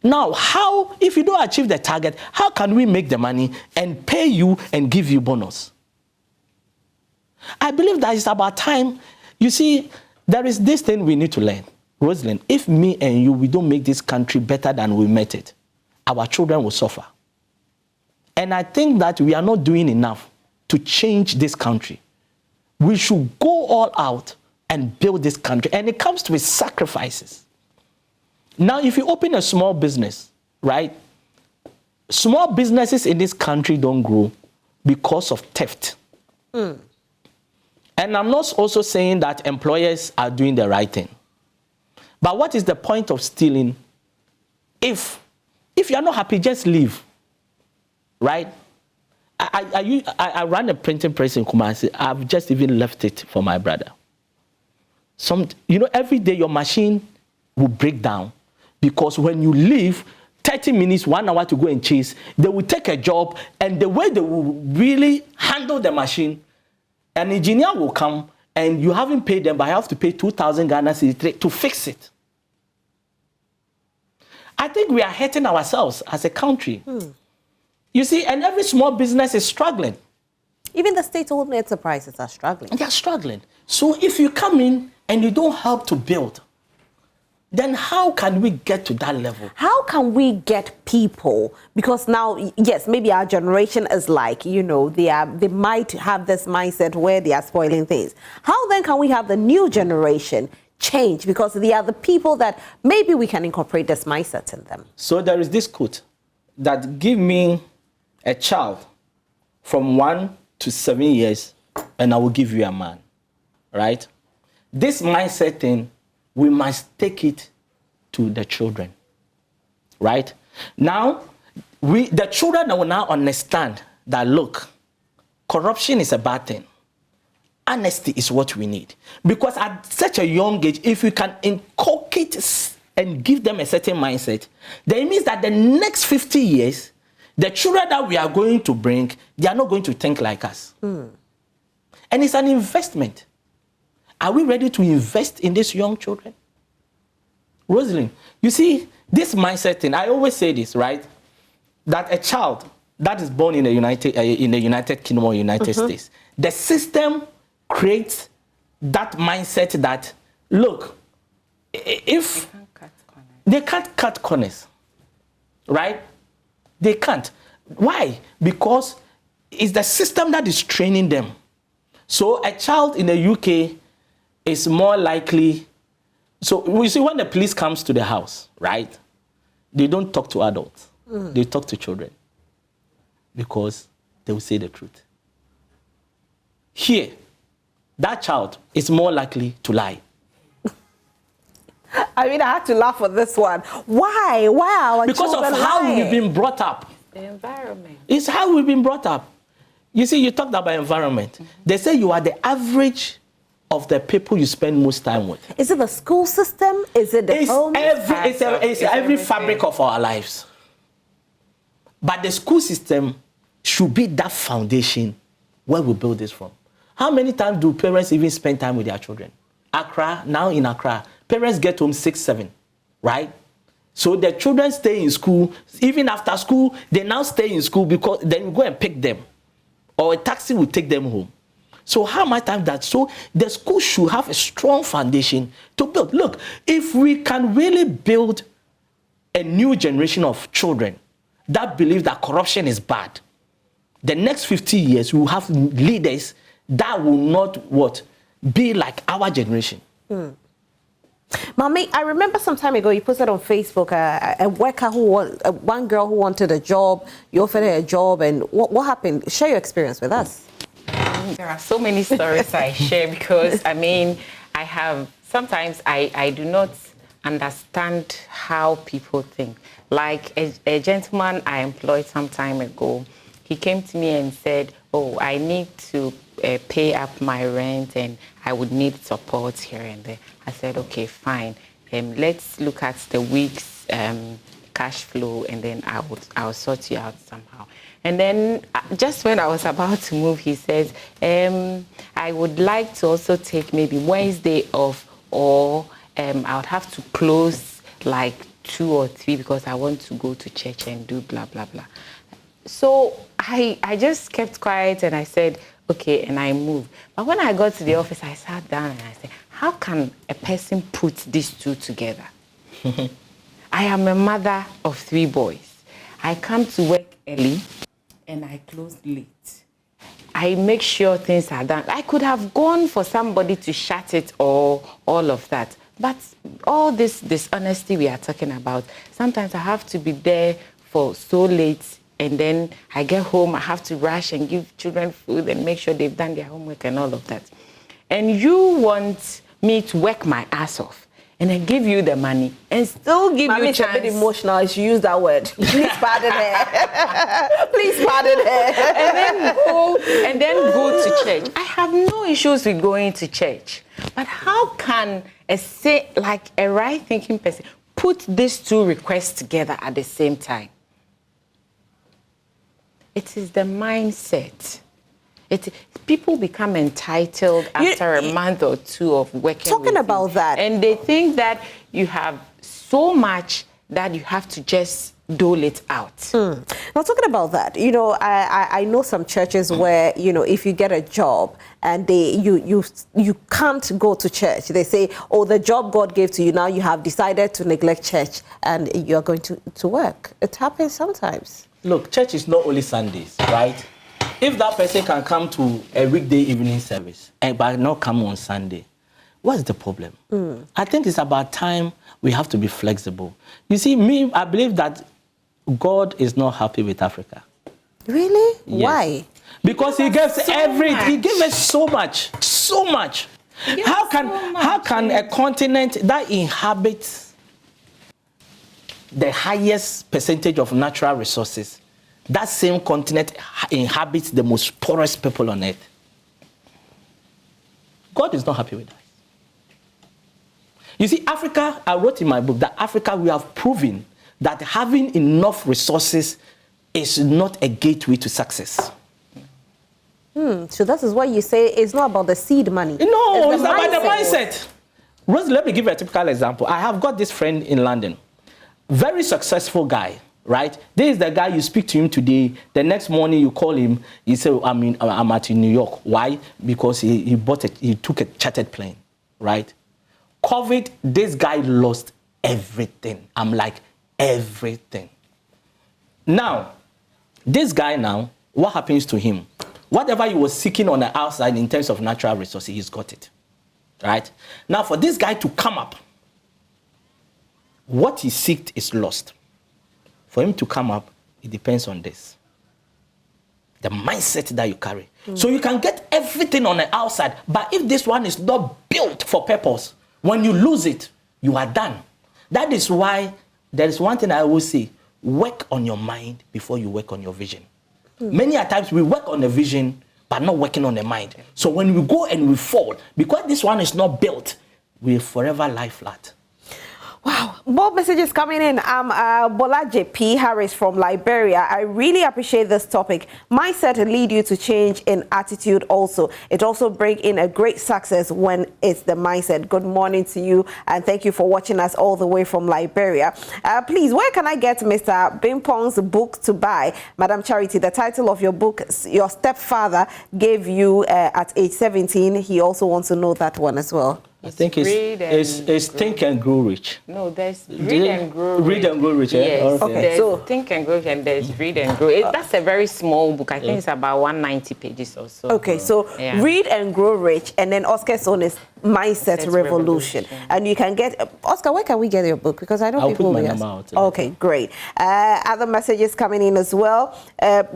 Now, how, if you don't achieve the target, how can we make the money and pay you and give you bonus? I believe that it's about time. You see, there is this thing we need to learn. Rosalind, if me and you, we don't make this country better than we met it, our children will suffer. And I think that we are not doing enough to change this country. We should go all out and build this country. And it comes with sacrifices. Now, if you open a small business, right? Small businesses in this country don't grow because of theft. And I'm not also saying that employers are doing the right thing. But what is the point of stealing? If you're not happy, just leave, right? I ran a printing press in Kumasi. I've just even left it for my brother. Every day your machine will break down. Because when you leave, 30 minutes, 1 hour to go and chase, they will take a job, and the way they will really handle the machine, an engineer will come and you haven't paid them, but I have to pay 2,000 Ghana cedis to fix it. I think we are hurting ourselves as a country. You see, and every small business is struggling. Even the state-owned enterprises are struggling. They are struggling. So if you come in and you don't help to build, then how can we get to that level? How can we get people? Because now, yes, maybe our generation is like, you know, they might have this mindset where they are spoiling things. How then can we have the new generation change? Because they are the people that maybe we can incorporate this mindset in them. So there is this quote that give me a child from 1 to 7 years and I will give you a man, right? This mindset thing, we must take it to the children, right? Now, the children will now understand that, look, corruption is a bad thing. Honesty is what we need. Because at such a young age, if we can inculcate and give them a certain mindset, then it means that the next 50 years, the children that we are going to bring, they are not going to think like us. And it's an investment. Are we ready to invest in these young children? Rosalind, you see, this mindset thing, I always say this, right? That a child that is born in the United Kingdom or United States, the system creates that mindset that, look, if they can't cut corners, right? They can't. Why? Because it's the system that is training them. So a child in the UK is more likely. So we see when the police comes to the house, right? They don't talk to adults. They talk to children because they will say the truth. Here, that child is more likely to lie. I mean, I had to laugh at this one. Why? Why are because of how we've been brought up. The environment. It's how we've been brought up. You see, you talked about environment. They say you are the average of the people you spend most time with. Is it the school system? Is it the home? It's every fabric of our lives. But the school system should be that foundation where we build this from. How many times do parents even spend time with their children? Accra, now in Accra, parents get home 6, 7, right? So the children stay in school. Even after school, they now stay in school because then you go and pick them. Or a taxi will take them home. So how much time that? So the school should have a strong foundation to build. Look, if we can really build a new generation of children that believe that corruption is bad, the next 50 years we will have leaders that will not be like our generation. Mommy, I remember some time ago you posted on Facebook a worker one girl who wanted a job. You offered her a job, and what happened? Share your experience with us. There are so many stories I share because, I mean, sometimes I do not understand how people think. Like a gentleman I employed some time ago, he came to me and said, oh, I need to pay up my rent and I would need support here and there. I said, okay, fine. Let's look at the week's cash flow and then I'll sort you out somehow. And then just when I was about to move, he says, I would like to also take maybe Wednesday off, or I would have to close like 2 or 3 because I want to go to church and do blah, blah, blah. So I just kept quiet and I said, okay, and I moved. But when I got to the office, I sat down and I said, how can a person put these two together? I am a mother of 3 boys. I come to work early and I close late. I make sure things are done. I could have gone for somebody to shut it or all of that. But all this dishonesty we are talking about, sometimes I have to be there for so late, and then I get home, I have to rush and give children food and make sure they've done their homework and all of that. And you want me to work my ass off and then give you the money and still give you a chance. It's a bit emotional if you use that word. Please pardon her. Please pardon her. and then go to church. I have no issues with going to church. But how can a right-thinking person put these 2 requests together at the same time? It is the mindset. People become entitled after a month or two of working. Talking about that, and they think that you have so much that you have to just dole it out. Now, talking about that, you know, I know some churches where, you know, if you get a job and you can't go to church, they say, oh, the job God gave to you, now you have decided to neglect church and you're going to work. It happens sometimes. Look, church is not only Sundays, right? If that person can come to a weekday evening service but not come on Sunday, what's the problem? I think it's about time we have to be flexible. You see, I believe that God is not happy with Africa. Really? Yes. Why? Because he gives he gave us so much. How can a continent that inhabits the highest percentage of natural resources, that same continent inhabits the most poorest people on earth? God is not happy with that. You see, Africa, I wrote in my book that Africa, we have proven that having enough resources is not a gateway to success. So that is why you say it's not about the seed money. No, it's about the mindset. Rose, let me give you a typical example. I have got this friend in London, very successful guy, right? This is the guy, you speak to him today, the next morning you call him, he say, I'm at New York. Why? Because he took a chartered plane, right? COVID, this guy lost everything. I'm like, everything. Now, this guy now, what happens to him? Whatever he was seeking on the outside in terms of natural resources, he's got it, right? Now, for this guy to come up, what he seeked is lost. For him to come up, it depends on this. The mindset that you carry. So you can get everything on the outside, but if this one is not built for purpose, when you lose it, you are done. That is why there is one thing I always say, work on your mind before you work on your vision. Many a times we work on the vision, but not working on the mind. So when we go and we fall, because this one is not built, we forever lie flat. Wow, more messages coming in. I'm Bolaje P. Harris from Liberia. I really appreciate this topic. Mindset will lead you to change in attitude also. It also brings in a great success when it's the mindset. Good morning to you, and thank you for watching us all the way from Liberia. Please, where can I get Mr. Bimpong's book to buy? Madam Charity, the title of your book, your stepfather gave you at age 17. He also wants to know that one as well. I think it's Think and Grow Rich. No, there's Read and Grow Rich. Read and Grow Rich, yes. Okay. There's so Think and Grow Rich and there's Read and Grow. That's a very small book. I think it's about 190 pages or so. Okay, so Read and Grow Rich, and then Oscar's own is Mindset Revolution. And you can get, Oscar, where can we get your book? Because I know people will ask. Out. Okay, great. Other messages coming in as well.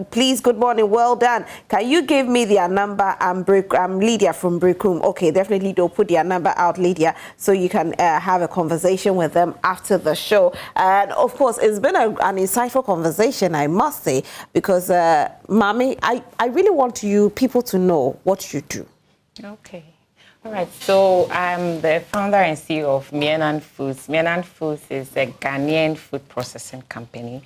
Please, good morning, well done. Can you give me their number? I'm Lydia from Brickum. Okay, definitely they'll put their number out, Lydia, so you can have a conversation with them after the show. And of course, it's been an insightful conversation, I must say, because Mami, I really want people to know what you do. Okay. All right, so I'm the founder and CEO of Meannan Foods. Meannan Foods is a Ghanaian food processing company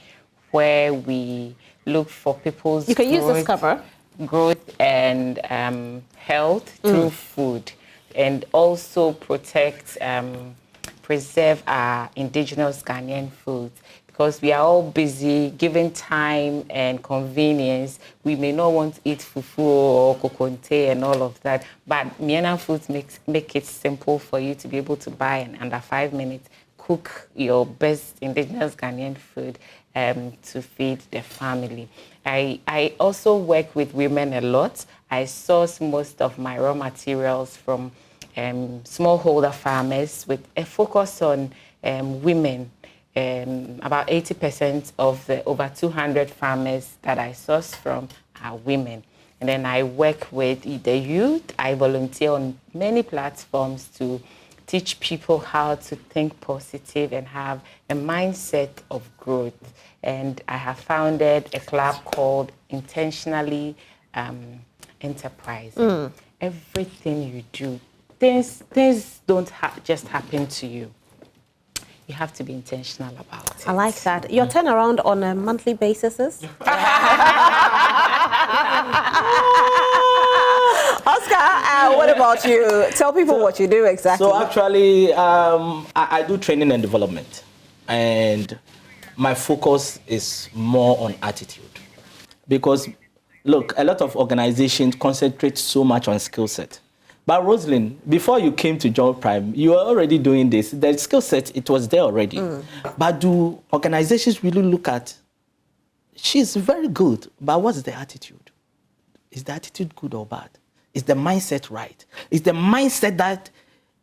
where we look for people's use this cover. Growth and health through food, and also preserve our indigenous Ghanaian foods. Because we are all busy, given time and convenience, we may not want to eat fufu or kokonte and all of that. But Meannan Foods make it simple for you to be able to buy and under 5 minutes cook your best indigenous Ghanaian food to feed the family. I also work with women a lot. I source most of my raw materials from smallholder farmers with a focus on women. About 80% of the over 200 farmers that I source from are women. And then I work with the youth. I volunteer on many platforms to teach people how to think positive and have a mindset of growth. And I have founded a club called Intentionally Enterprising. Everything you do, things don't just happen to you. You have to be intentional about it. I like that. Your turnaround on a monthly basis is? what about you? Tell people what you do exactly. So actually, I do training and development, and my focus is more on attitude. Because, look, a lot of organizations concentrate so much on skill set. But Rosalind, before you came to John Prime, you were already doing this. The skill set, it was there already. But do organizations really look at, she's very good, but what's the attitude? Is the attitude good or bad? Is the mindset right? Is the mindset that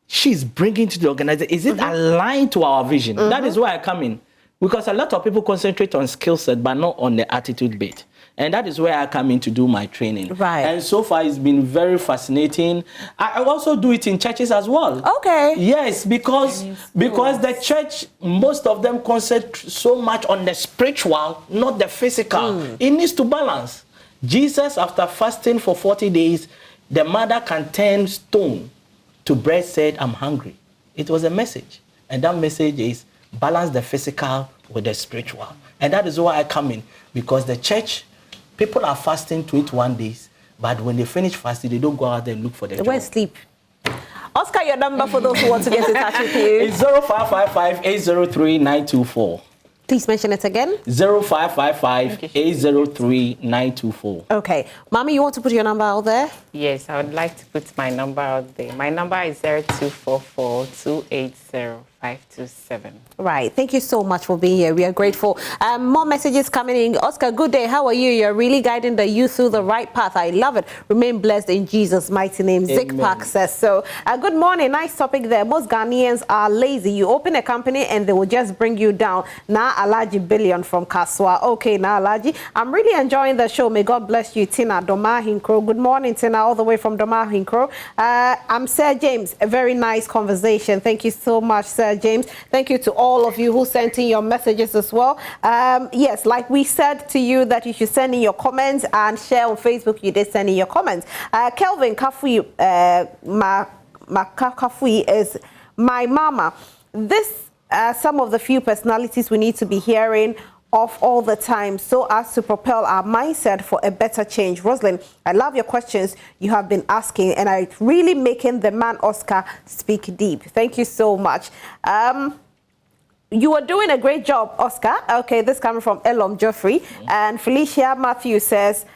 she's bringing to the organization, is it aligned to our vision? That is why I come in. Because a lot of people concentrate on skill set, but not on the attitude bit. And that is where I come in to do my training. Right. And so far, it's been very fascinating. I also do it in churches as well. Okay. Yes, because the church, most of them concentrate so much on the spiritual, not the physical. It needs to balance. Jesus, after fasting for 40 days, the mother can turn stone to bread, said, I'm hungry. It was a message. And that message is balance the physical with the spiritual. And that is why I come in. Because the church, people are fasting 21 days, but when they finish fasting, they don't go out there and look for their job. Where's sleep? Oscar, your number for those who want to get in touch with you. It's 0555-803-924. Please mention it again. 0555-803-924. Okay. Mommy, you want to put your number out there? Yes, I would like to put my number out there. My number is 0244-280-527. Right. Thank you so much for being here. We are grateful. More messages coming in. Oscar, good day. How are you? You're really guiding the youth through the right path. I love it. Remain blessed in Jesus' mighty name. Zik Park says so. Good morning. Nice topic there. Most Ghanaians are lazy. You open a company and they will just bring you down. Now, Alaji Billion from Kaswa. Okay, now, Alaji. I'm really enjoying the show. May God bless you, Tina Doma Hinkro. Good morning, Tina, all the way from Doma Hinkro. I'm Sir James. A very nice conversation. Thank you so much, Sir James. Thank you to all of you who sent in your messages as well. Yes, like we said to you that you should send in your comments and share on Facebook. You did send in your comments. Kelvin Kafui, Kafui is my mama. This some of the few personalities we need to be hearing of all the time so as to propel our mindset for a better change. Rosalind, I love your questions you have been asking, and I'm really making the man Oscar speak deep. Thank you so much. You are doing a great job, Oscar. Okay, this coming from Elom Geoffrey. And Felicia Matthew says,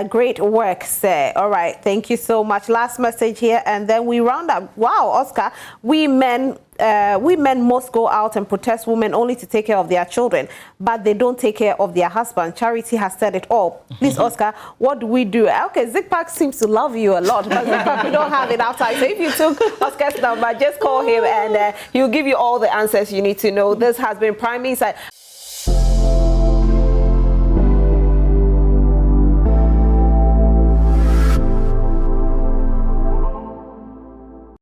great work, sir. All right, thank you so much. Last message here, and then we round up. Wow, Oscar, we men must go out and protest women only to take care of their children, but they don't take care of their husband. Charity has said it all. Please, Oscar, what do we do? Okay, Zikpak seems to love you a lot, but Zikpak, we don't have enough time. So if you took Oscar's number, just call him and he'll give you all the answers you need to know. This has been Prime Insight.